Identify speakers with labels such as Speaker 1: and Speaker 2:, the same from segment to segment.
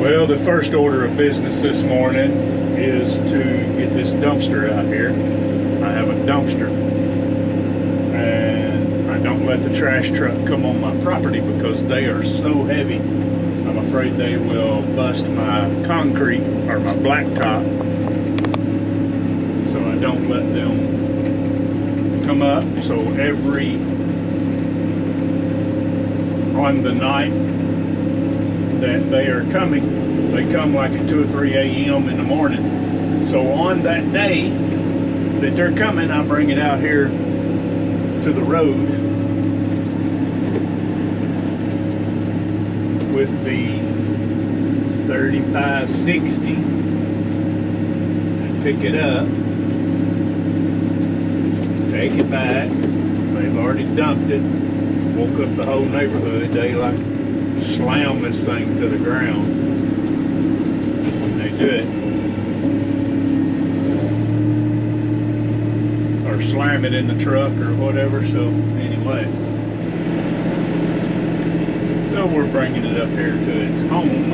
Speaker 1: Well, the first order of business this morning is to get this dumpster out here. I have a dumpster, and I don't let the trash truck come on my property because they are so heavy. I'm afraid they will bust my concrete or my blacktop, so I don't let them come up. So on the night that they are coming, they come like at 2 or 3 a.m. in the morning. So on that day that they're coming, I bring it out here to the road with the 3560 and pick it up, take it back. They've already dumped it. Woke up the whole neighborhood. They like slam this thing to the ground when they do it, or slam it in the truck or whatever. So anyway, so we're bringing it up here to its home.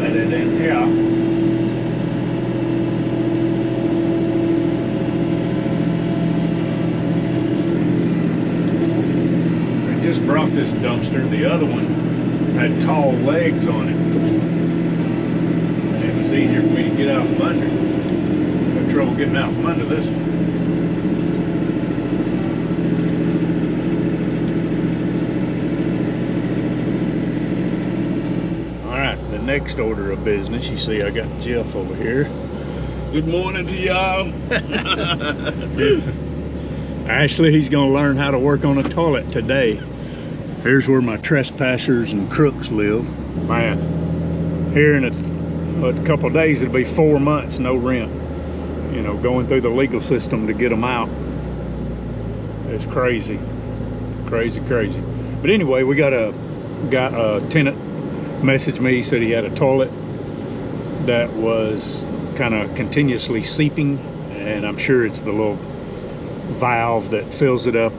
Speaker 1: Let it in here. Brought this dumpster. The other one had tall legs on it, and it was easier for me to get out from under. I had trouble getting out from under this one. Alright, the next order of business, you see I got Jeff over here.
Speaker 2: Good morning to y'all.
Speaker 1: Actually, he's going to learn how to work on a toilet today. Here's where my trespassers and crooks live. Man, here in a couple of days, it'll be 4 months, no rent. You know, going through the legal system to get them out. It's crazy. Crazy, crazy. But anyway, we got a tenant messaged me. He said he had a toilet that was kind of continuously seeping, and I'm sure it's the little valve that fills it up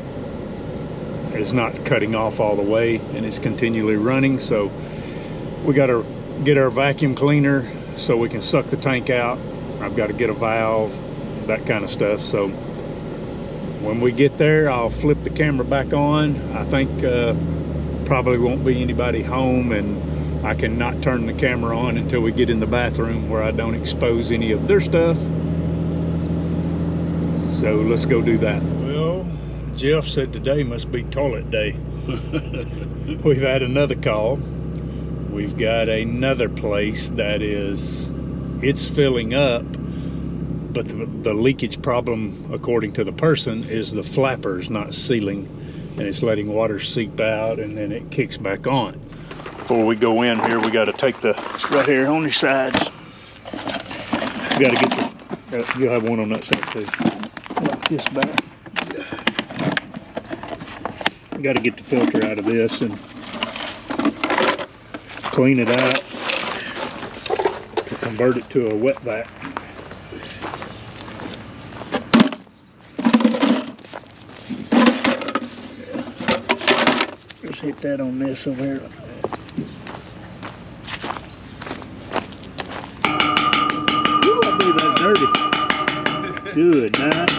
Speaker 1: is not cutting off all the way, and it's continually running. So we got to get our vacuum cleaner so we can suck the tank out. I've got to get a valve, that kind of stuff. So when we get there, I'll flip the camera back on. I think probably won't be anybody home, and I cannot turn the camera on until we get in the bathroom where I don't expose any of their stuff. So let's go do that. Well, Jeff said today must be toilet day. We've had another call. We've got another place that it's filling up, but the leakage problem, according to the person, is the flappers not sealing, and it's letting water seep out and then it kicks back on. Before we go in here, we got to take right here on the sides. We got to get you'll have one on that side too. Like this back. Got to get the filter out of this and clean it out to convert it to a wet vac. Just hit that on this over here. Ooh, I believe that's dirty. Good night.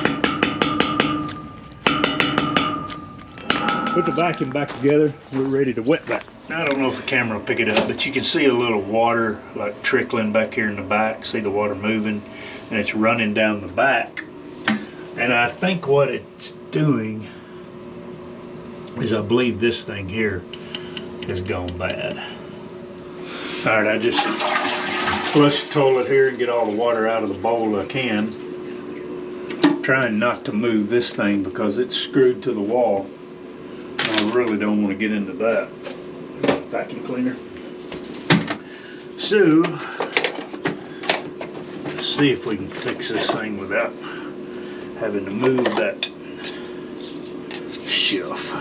Speaker 1: Put the vacuum back together. We're ready to wet vac. I don't know if the camera will pick it up, but you can see a little water like trickling back here in the back. See the water moving, and it's running down the back. And I think what it's doing is, I believe this thing here has gone bad. All right, I just flush the toilet here and get all the water out of the bowl I can. I'm trying not to move this thing because it's screwed to the wall. I really don't want to get into that. Vacuum cleaner. So, let's see if we can fix this thing without having to move that shelf.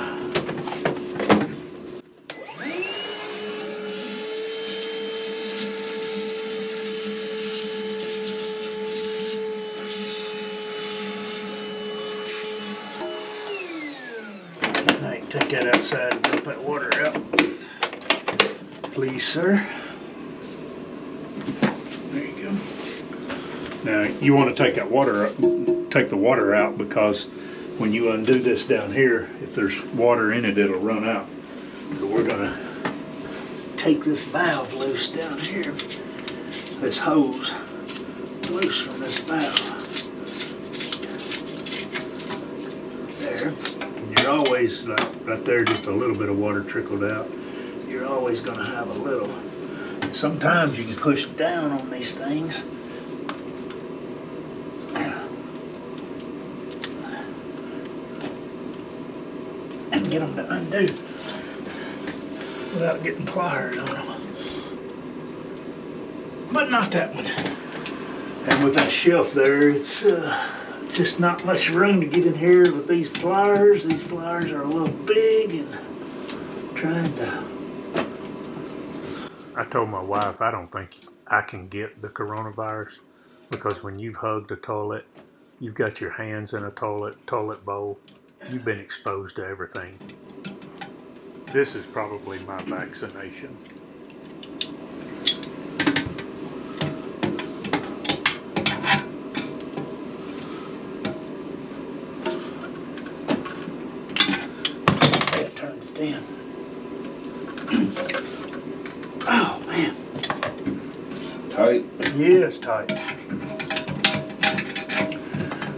Speaker 1: Take that outside and dump that water out. Please, sir. Now you want to take that water, take the water out, because when you undo this down here, if there's water in it, it'll run out. So we're gonna take this valve loose down here, this hose loose from this valve. There. And you're always, like right there, just a little bit of water trickled out. You're always gonna have a little. And sometimes you can push down on these things. And get them to undo without getting pliers on them. But not that one. And with that shelf there, it's just not much room to get in here with these pliers. These pliers are a little big and trying to... I told my wife I don't think I can get the coronavirus, because when you've hugged a toilet, you've got your hands in a toilet bowl, you've been exposed to everything. This is probably my vaccination. I turned it down. Oh man.
Speaker 2: Tight?
Speaker 1: Yeah, it's tight.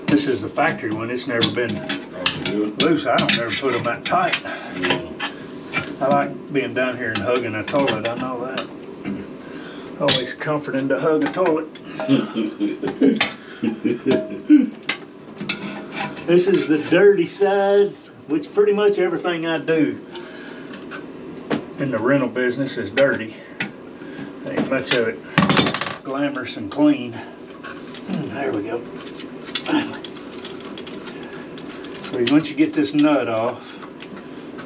Speaker 1: This is the factory one. It's never been loose. I don't never put them that tight.
Speaker 2: Yeah.
Speaker 1: I like being down here and hugging a toilet. I know that. Always comforting to hug a toilet. This is the dirty side, which pretty much everything I do in the rental business is dirty. Ain't much of it glamorous and clean. There we go. So once you get this nut off,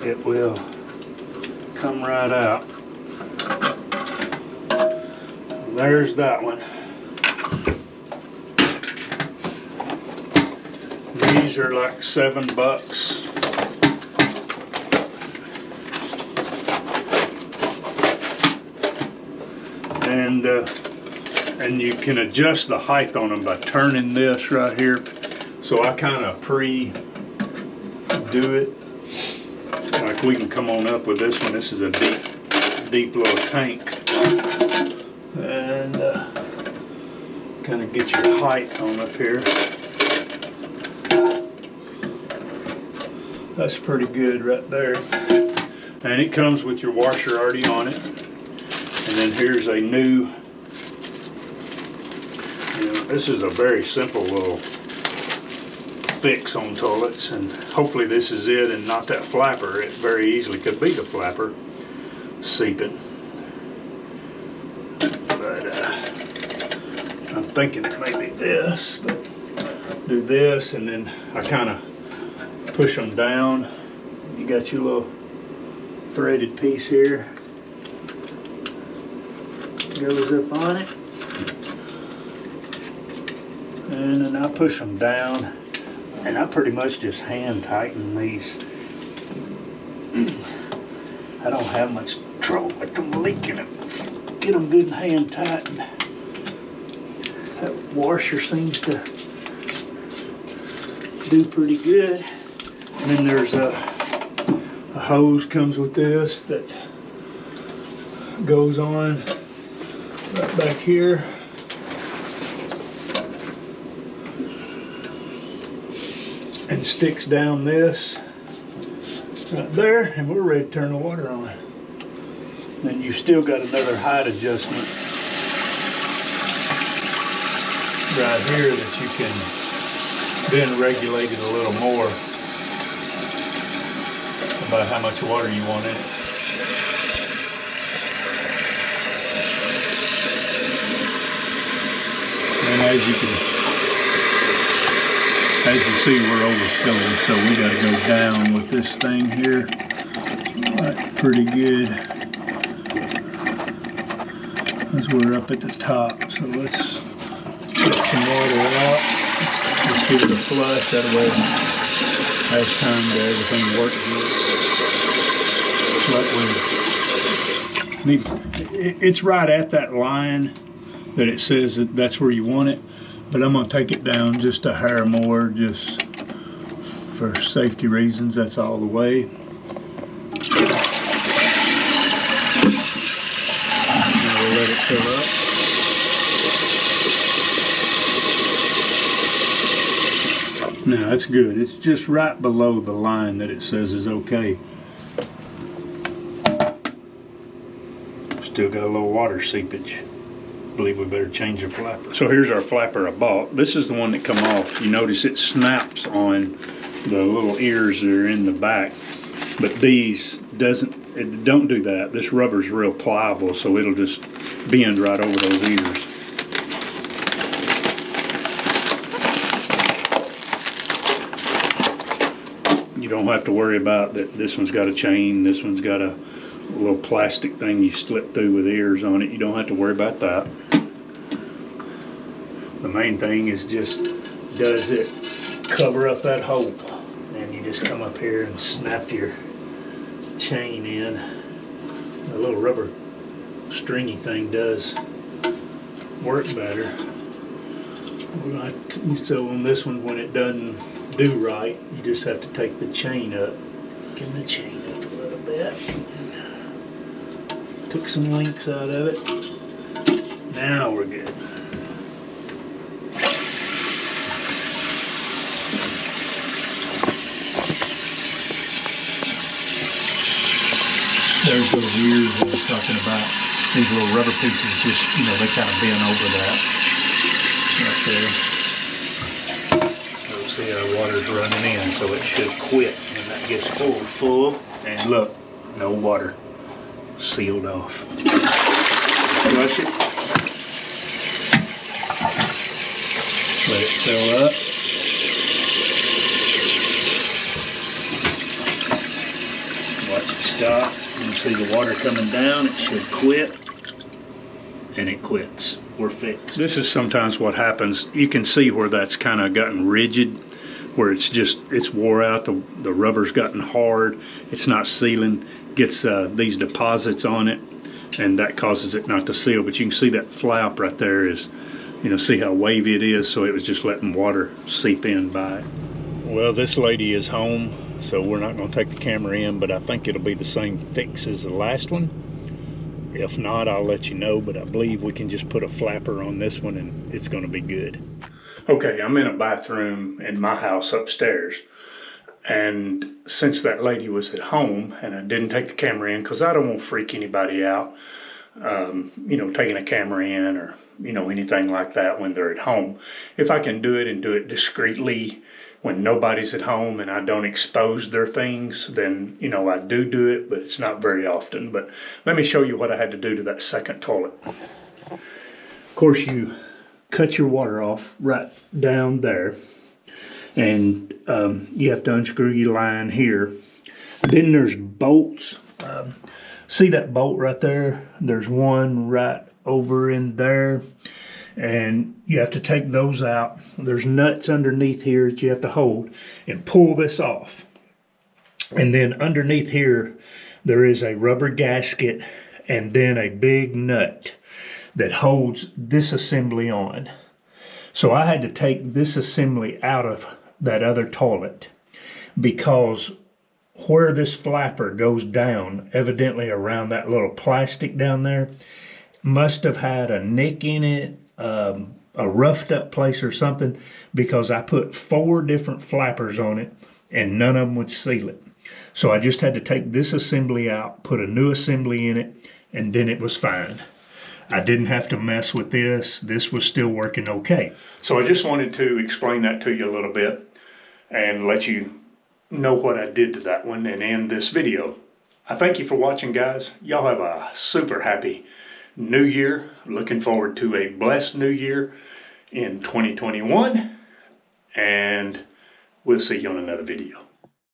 Speaker 1: it will come right out. There's that one. These are like $7. And you can adjust the height on them by turning this right here. So I kind of do it. Like we can come on up with this one. This is a deep little tank. And kind of get your height on up here. That's pretty good right there. And it comes with your washer already on it. And then here's a new, this is a very simple little fix on toilets, and hopefully this is it and not that flapper. It very easily could be the flapper seeping. But I'm thinking it may be this, but do this, and then I kind of push them down. You got your little threaded piece here. Goes up on it. And then I push them down. And I pretty much just hand tighten these. I don't have much trouble with them leaking. Get them good and hand tightened. That washer seems to do pretty good. And then there's a hose comes with this that goes on right back here. And sticks down this right there, and we're ready to turn the water on. Then you still got another height adjustment right here that you can then regulate it a little more about how much water you want in it. And as you see, we're overfilling, so we got to go down with this thing here. Right, pretty good. As we're up at the top, so let's get some water out. Let's give it a flush. That way, has time to everything work good. It's right at that line that it says that that's where you want it. But I'm gonna take it down just a hair more, just for safety reasons. That's all the way. Now we'll let it fill up. Now that's good. It's just right below the line that it says is okay. Still got a little water seepage. Believe we better change the flapper. So here's our flapper I bought. This is the one that come off. You notice it snaps on the little ears that are in the back, but these don't do that. This rubber's real pliable, so it'll just bend right over those ears. You don't have to worry about that. This one's got a chain, this one's got a little plastic thing you slip through with ears on it. You don't have to worry about that. The main thing is just, does it cover up that hole? And you just come up here and snap your chain in. A little rubber stringy thing does work better. So on this one, when it doesn't do right, you just have to take the chain up. Get the chain up a little bit. Took some links out of it. Now we're good. There's those ears I was talking about. These little rubber pieces just, you know, they kind of bend over that. Right there. So see our water's running in, so it should quit when that gets full. And look, no water. Sealed off. Flush it. Let it fill up. Watch it stop. You see the water coming down. It should quit. And it quits. We're fixed. This is sometimes what happens. You can see where that's kind of gotten rigid, where it's wore out, the rubber's gotten hard, it's not sealing, gets these deposits on it, and that causes it not to seal. But you can see that flap right there is, you know, see how wavy it is, so it was just letting water seep in by it. Well, this lady is home, so we're not going to take the camera in, but I think it'll be the same fix as the last one. If not, I'll let you know, but I believe we can just put a flapper on this one and it's going to be good. Okay, I'm in a bathroom in my house upstairs, and since that lady was at home and I didn't take the camera in because I don't want to freak anybody out, you know, taking a camera in or, you know, anything like that when they're at home. If I can do it and do it discreetly when nobody's at home and I don't expose their things, then, you know, I do it, but it's not very often. But let me show you what I had to do to that second toilet. Of course, you cut your water off right down there, and you have to unscrew your line here. Then there's bolts. See that bolt right there? There's one right over in there, and you have to take those out. There's nuts underneath here that you have to hold and pull this off. And then underneath here there is a rubber gasket and then a big nut that holds this assembly on. So I had to take this assembly out of that other toilet because where this flapper goes down, evidently around that little plastic down there, must have had a nick in it, a roughed up place or something, because I put 4 different flappers on it and none of them would seal it. So I just had to take this assembly out, put a new assembly in it, and then it was fine. I didn't have to mess with this. This was still working okay. So I just wanted to explain that to you a little bit and let you know what I did to that one and end this video. I thank you for watching, guys. Y'all have a super happy New Year. Looking forward to a blessed New Year in 2021, and we'll see you on another video.